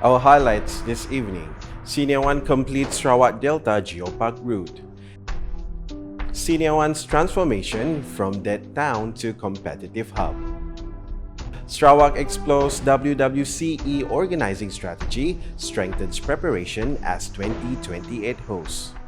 Our highlights this evening: Senior 1 completes Sarawak Delta Geopark route. Senior 1's transformation from dead town to competitive hub. Sarawak explores WWCE organizing strategy, strengthens preparation as 2028 host.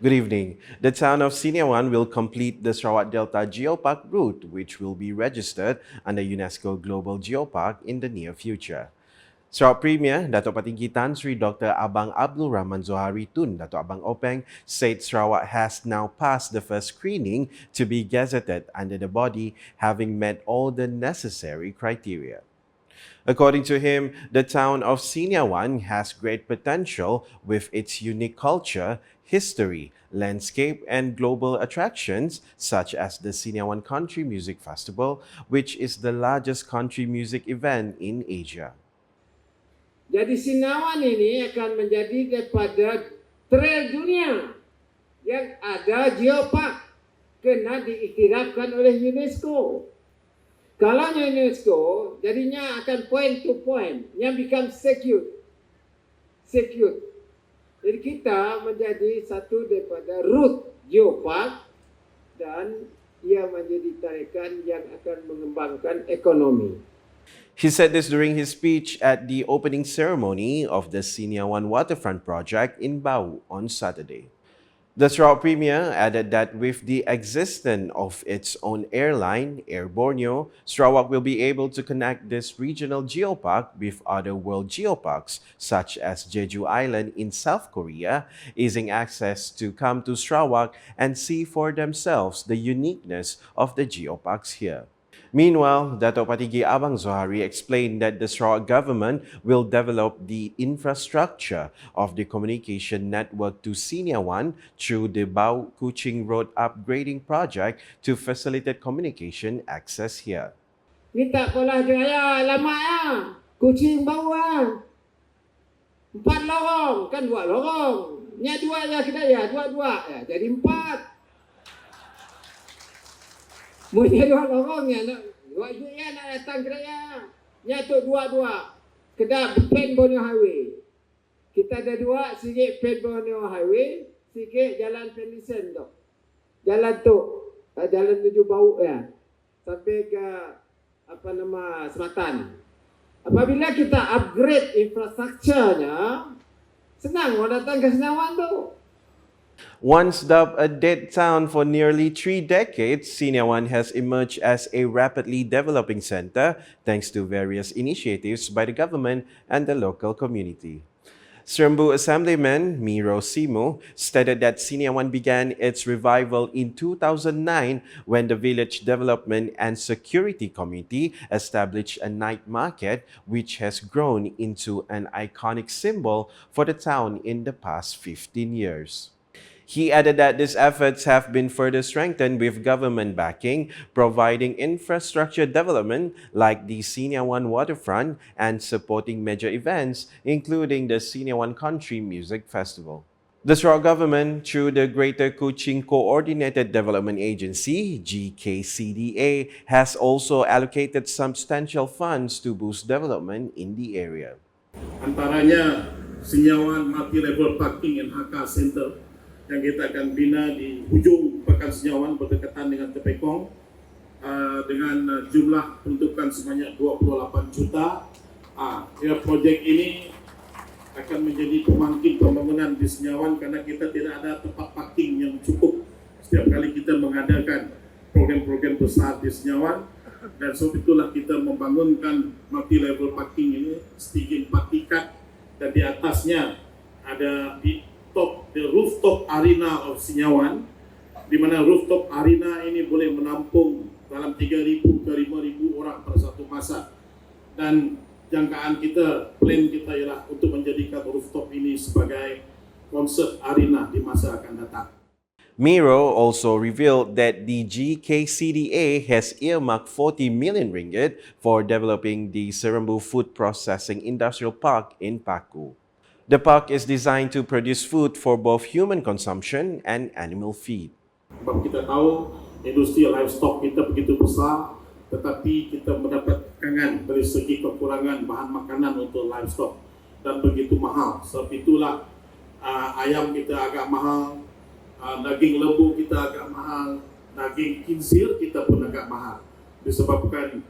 Good evening. The town of Senior 1 will complete the Sarawak Delta Geopark route, which will be registered under UNESCO Global Geopark in the near future. Sarawak Premier Datuk Patinggi Tan Sri Dr. Abang Abdul Rahman Zohari Tun Datuk Abang Openg said Sarawak has now passed the first screening to be gazetted under the body, having met all the necessary criteria. According to him, the town of Senior 1 has great potential with its unique culture, history, landscape, and global attractions such as the Senior 1 Country Music Festival, which is the largest country music event in Asia. Jadi Senior 1 ini akan menjadi daripada trail dunia yang ada Geopark kena diiktirafkan oleh UNESCO. Kalau UNESCO, jadinya akan point to point yang become secure. Jadi kita menjadi satu daripada route Geopark dan ia menjadi tarikan yang akan mengembangkan ekonomi. He said this during his speech at the opening ceremony of the Senior 1 Waterfront project in Bruit on Saturday. The Sarawak Premier added that with the existence of its own airline, Air Borneo, Sarawak will be able to connect this regional geopark with other world geoparks, such as Jeju Island in South Korea, easing access to come to Sarawak and see for themselves the uniqueness of the geoparks here. Meanwhile, Datuk Patinggi Abang Zohari explained that the Sarawak government will develop the infrastructure of the communication network to Senior 1 through the Bau Kuching Road upgrading project to facilitate communication access here. Ni tak polah jaya, lama ya. Kucing bawah. 4 lorong, kan 2 lorong. Nya 2 ya kita ya, 2 ya, jadi 4. Mungkin 2 lorong ya, 2 ya nak datang kedaya. Nya tu 2. Kedai Pen Borneo Highway. Kita ada 2, sikit Pen Borneo Highway, sikit Jalan Penisen tu. Jalan tu, jalan menuju Bau ya. Sampai ke Selatan. Apabila kita upgrade infrastrukturnya, senang orang datang ke Senawan tu. Once dubbed a dead town for nearly 3 decades, Senior 1 has emerged as a rapidly developing center thanks to various initiatives by the government and the local community. Serembu Assemblyman Miro Simu stated that Senior 1 began its revival in 2009 when the Village Development and Security Committee established a night market, which has grown into an iconic symbol for the town in the past 15 years. He added that these efforts have been further strengthened with government backing, providing infrastructure development like the Senior 1 Waterfront and supporting major events, including the Senior 1 Country Music Festival. The Sarawak government, through the Greater Kuching Coordinated Development Agency, GKCDA, has also allocated substantial funds to boost development in the area. Antaranya Senior 1 Multi-Level Parking and Haka Center yang kita akan bina di hujung Pekan Senior 1 berdekatan dengan Tepekong dengan jumlah peruntukan sebanyak 28 juta. Projek ini akan menjadi pemangkin pembangunan di Senior 1 karena kita tidak ada tempat parking yang cukup setiap kali kita mengadakan program-program besar di Senior 1, dan sebab itulah kita membangunkan multi-level parking ini setinggi 4 tingkat, dan di atasnya ada the rooftop arena of Senior 1, di mana rooftop arena ini boleh menampung dalam 3,000 ke 5,000 orang pada satu masa. Dan jangkaan kita, plan kita ialah untuk menjadikan rooftop ini sebagai konsert arena di masa akan datang. Miro also revealed that the GKCDA has earmarked 40 million ringgit for developing the Serembu Food Processing Industrial Park in Paku. The park is designed to produce food for both human consumption and animal feed. Sebab kita tahu industri livestock kita begitu besar, tetapi kita mendapat tekangan dari segi kekurangan bahan makanan untuk livestock dan begitu mahal. Sebab itulah ayam kita agak mahal, daging lembu kita agak mahal, daging kincir kita pun agak mahal disebabkan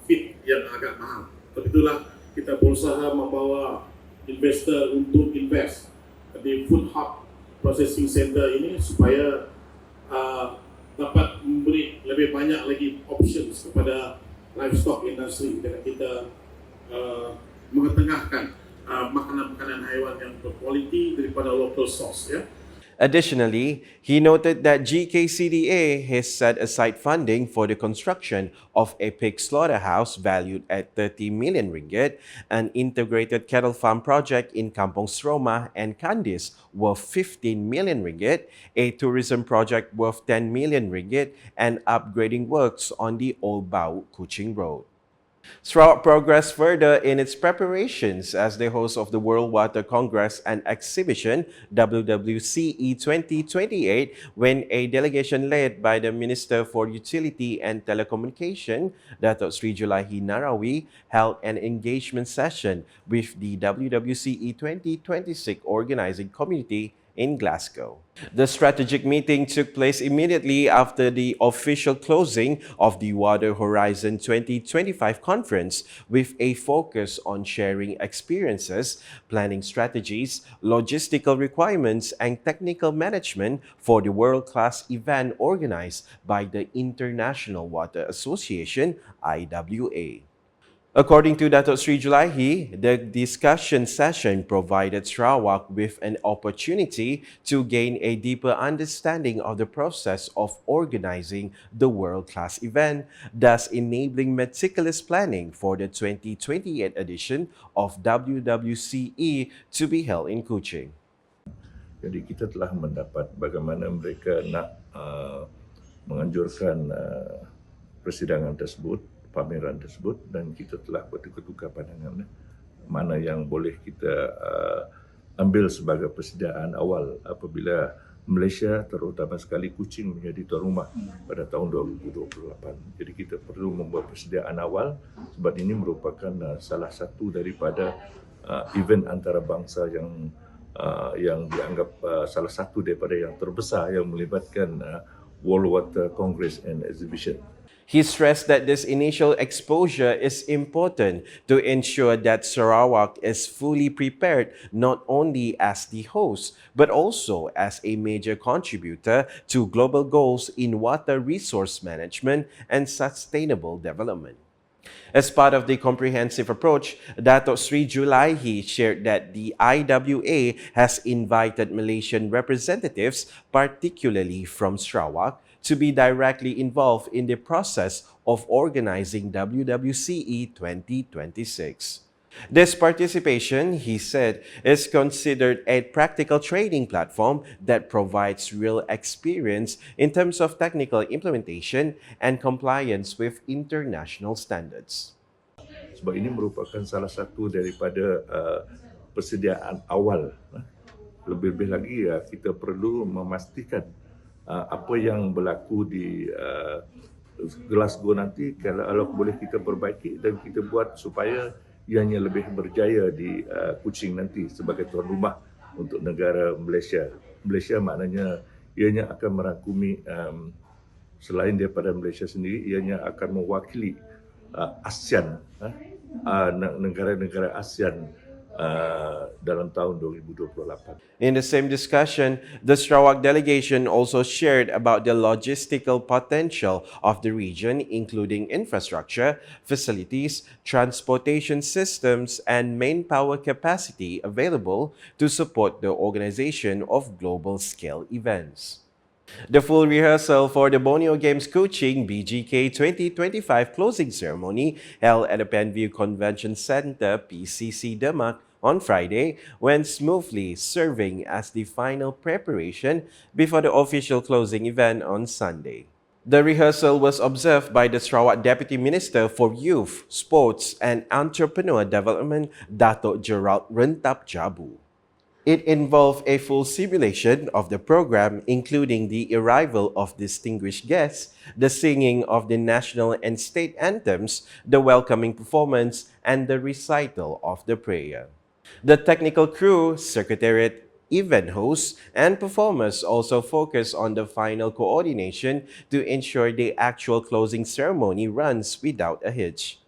feed yang agak mahal. Sebab itulah kita berusaha membawa investor untuk invest di food hub processing center ini supaya dapat memberi lebih banyak lagi options kepada livestock industry dengan kita mengetengahkan makanan-makanan haiwan yang berkualiti daripada local source, ya. Additionally, he noted that GKCDA has set aside funding for the construction of a pig slaughterhouse valued at 30 million ringgit, an integrated cattle farm project in Kampong Sroma and Kandis worth 15 million ringgit, a tourism project worth 10 million ringgit, and upgrading works on the Old Bau Kuching Road. Sarawak progressed further in its preparations as the host of the World Water Congress and Exhibition WWCE 2028 when a delegation led by the Minister for Utility and Telecommunication, Datuk Sri Julaihi Narawi, held an engagement session with the WWCE 2026 Organising Community in Glasgow. The strategic meeting took place immediately after the official closing of the Water Horizon 2025 conference with a focus on sharing experiences, planning strategies, logistical requirements, and technical management for the world-class event organized by the International Water Association, IWA. According to Datuk Sri Julaihi, the discussion session provided Sarawak with an opportunity to gain a deeper understanding of the process of organizing the world-class event, thus enabling meticulous planning for the 2028 edition of WWCE to be held in Kuching. Jadi kita telah mendapat bagaimana mereka nak menganjurkan persidangan tersebut, pameran tersebut, dan kita telah bertukar-tukar pandangan mana yang boleh kita ambil sebagai persediaan awal apabila Malaysia, terutama sekali Kuching, menjadi tuan rumah pada tahun 2028. Jadi kita perlu membuat persediaan awal sebab ini merupakan salah satu daripada event antarabangsa yang dianggap salah satu daripada yang terbesar yang melibatkan World Water Congress and Exhibition. He stressed that this initial exposure is important to ensure that Sarawak is fully prepared not only as the host, but also as a major contributor to global goals in water resource management and sustainable development. As part of the comprehensive approach, Datuk Sri Julaihi shared that the IWA has invited Malaysian representatives, particularly from Sarawak, to be directly involved in the process of organizing WWCE 2026. This participation, he said, is considered a practical training platform that provides real experience in terms of technical implementation and compliance with international standards. Sebab ini merupakan salah satu daripada persediaan awal. Lebih-lebih lagi kita perlu memastikan apa yang berlaku di Glasgow nanti kalau boleh kita perbaiki dan kita buat supaya ianya lebih berjaya di Kuching nanti sebagai tuan rumah untuk negara Malaysia. Malaysia maknanya ianya akan merangkumi selain daripada Malaysia sendiri, ianya akan mewakili ASEAN, negara-negara ASEAN dalam tahun 2028. In the same discussion, the Sarawak delegation also shared about the logistical potential of the region, including infrastructure, facilities, transportation systems, and manpower capacity available to support the organization of global-scale events. The full rehearsal for the Borneo Games Kuching BGK 2025 closing ceremony held at the Penview Convention Centre, PCC Demak, on Friday went smoothly, serving as the final preparation before the official closing event on Sunday. The rehearsal was observed by the Sarawak Deputy Minister for Youth, Sports and Entrepreneur Development, Dato' Gerald Rentap Jabu. It involved a full simulation of the program, including the arrival of distinguished guests, the singing of the national and state anthems, the welcoming performance, and the recital of the prayer. The technical crew, secretariat, event hosts, and performers also focus on the final coordination to ensure the actual closing ceremony runs without a hitch.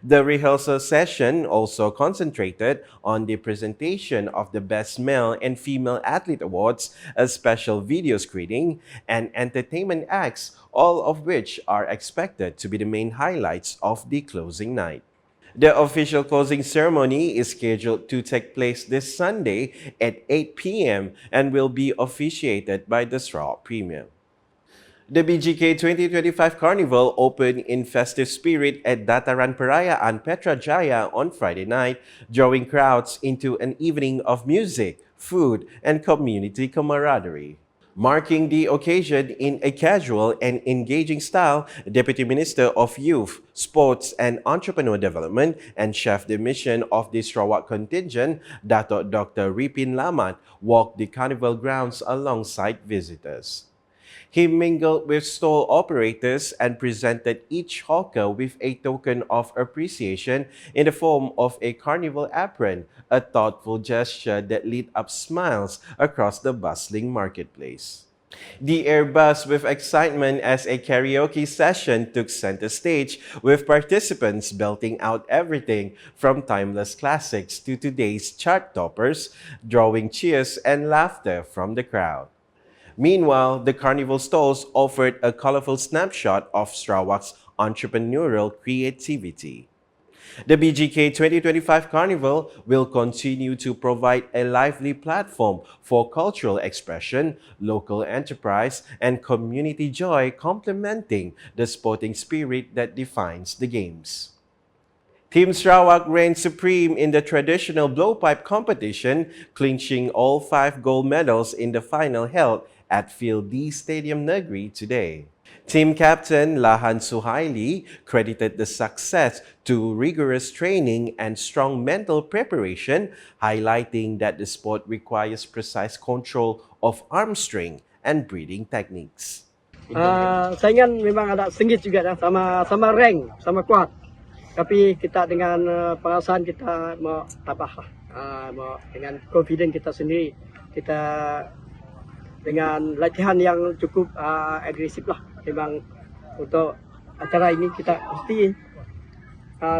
The rehearsal session also concentrated on the presentation of the Best Male and Female Athlete Awards, a special video screening, and entertainment acts, all of which are expected to be the main highlights of the closing night. The official closing ceremony is scheduled to take place this Sunday at 8 p.m. and will be officiated by the Sarawak Premier. The BGK 2025 Carnival opened in festive spirit at Dataran Perayaan Petrajaya on Friday night, drawing crowds into an evening of music, food, and community camaraderie. Marking the occasion in a casual and engaging style, Deputy Minister of Youth, Sports and Entrepreneur Development and Chef de Mission of the Sarawak contingent, Dato' Dr. Ripin Lamat, walked the carnival grounds alongside visitors. He mingled with stall operators and presented each hawker with a token of appreciation in the form of a carnival apron, a thoughtful gesture that lit up smiles across the bustling marketplace. The air buzzed with excitement as a karaoke session took center stage, with participants belting out everything from timeless classics to today's chart toppers, drawing cheers and laughter from the crowd. Meanwhile, the carnival stalls offered a colorful snapshot of Sarawak's entrepreneurial creativity. The BGK 2025 Carnival will continue to provide a lively platform for cultural expression, local enterprise, and community joy, complementing the sporting spirit that defines the Games. Team Sarawak reigned supreme in the traditional blowpipe competition, clinching all 5 gold medals in the final held at Field D Stadium Negri today. Team captain Lahan Suhaili credited the success to rigorous training and strong mental preparation, highlighting that the sport requires precise control of arm strength and breathing techniques. Saingan memang ada sengit juga dah, sama rank, sama kuat. Tapi kita dengan perasaan kita mau tabah lah, mau dengan confident kita sendiri, kita dengan latihan yang cukup agresif lah. Memang untuk acara ini kita mesti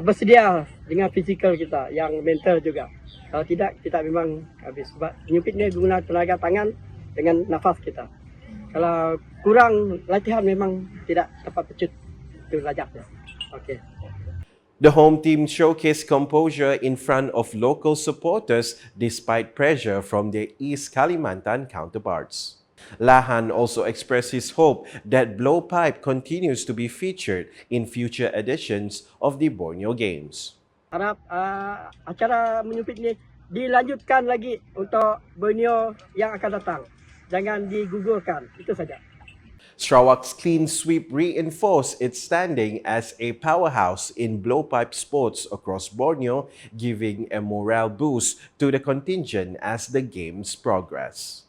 bersedia dengan fizikal kita, yang mental juga. Kalau tidak, kita memang habis. Sebab menyupit ni guna tenaga tangan dengan nafas kita. Kalau kurang latihan memang tidak tepat pecut itu lajaknya. Okay. The home team showcased composure in front of local supporters despite pressure from their East Kalimantan counterparts. Lahan also expressed his hope that Blowpipe continues to be featured in future editions of the Borneo Games. Harap acara menyupit ini dilanjutkan lagi untuk Borneo yang akan datang. Jangan digugurkan, itu saja. Sarawak's clean sweep reinforced its standing as a powerhouse in blowpipe sports across Borneo, giving a morale boost to the contingent as the Games progress.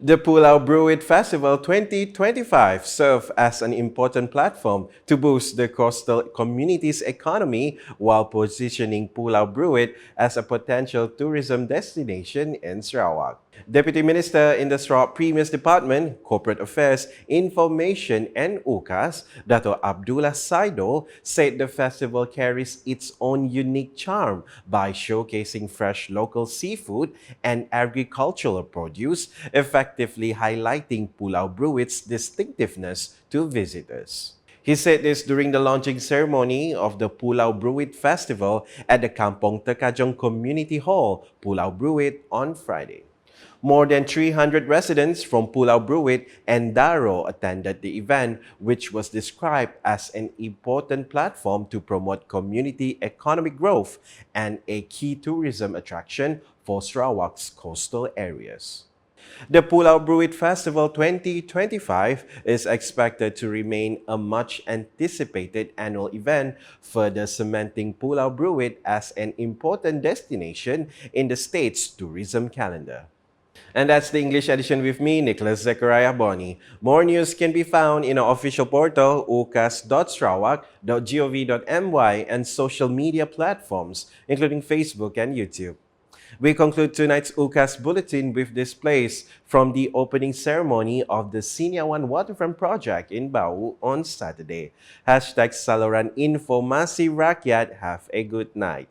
The Pulau Bruit Festival 2025 served as an important platform to boost the coastal community's economy while positioning Pulau Bruit as a potential tourism destination in Sarawak. Deputy Minister in the Sarawak Premier's Department, Corporate Affairs, Information and UKAS, Dato' Abdullah Saido, said the festival carries its own unique charm by showcasing fresh local seafood and agricultural produce, effectively highlighting Pulau Bruit's distinctiveness to visitors. He said this during the launching ceremony of the Pulau Bruit Festival at the Kampong Tekajong Community Hall, Pulau Bruit, on Friday. More than 300 residents from Pulau Bruit and Daro attended the event, which was described as an important platform to promote community economic growth and a key tourism attraction for Sarawak's coastal areas. The Pulau Bruit Festival 2025 is expected to remain a much anticipated annual event, further cementing Pulau Bruit as an important destination in the state's tourism calendar. And that's the English edition with me, Nicholas Zechariah Boni. More news can be found in our official portal, ucas.sarawak.gov.my, and social media platforms, including Facebook and YouTube. We conclude tonight's UCAS Bulletin with displays from the opening ceremony of the Siniawan Waterfront Project in Bau on Saturday. #Saluran Informasi Rakyat. Have a good night.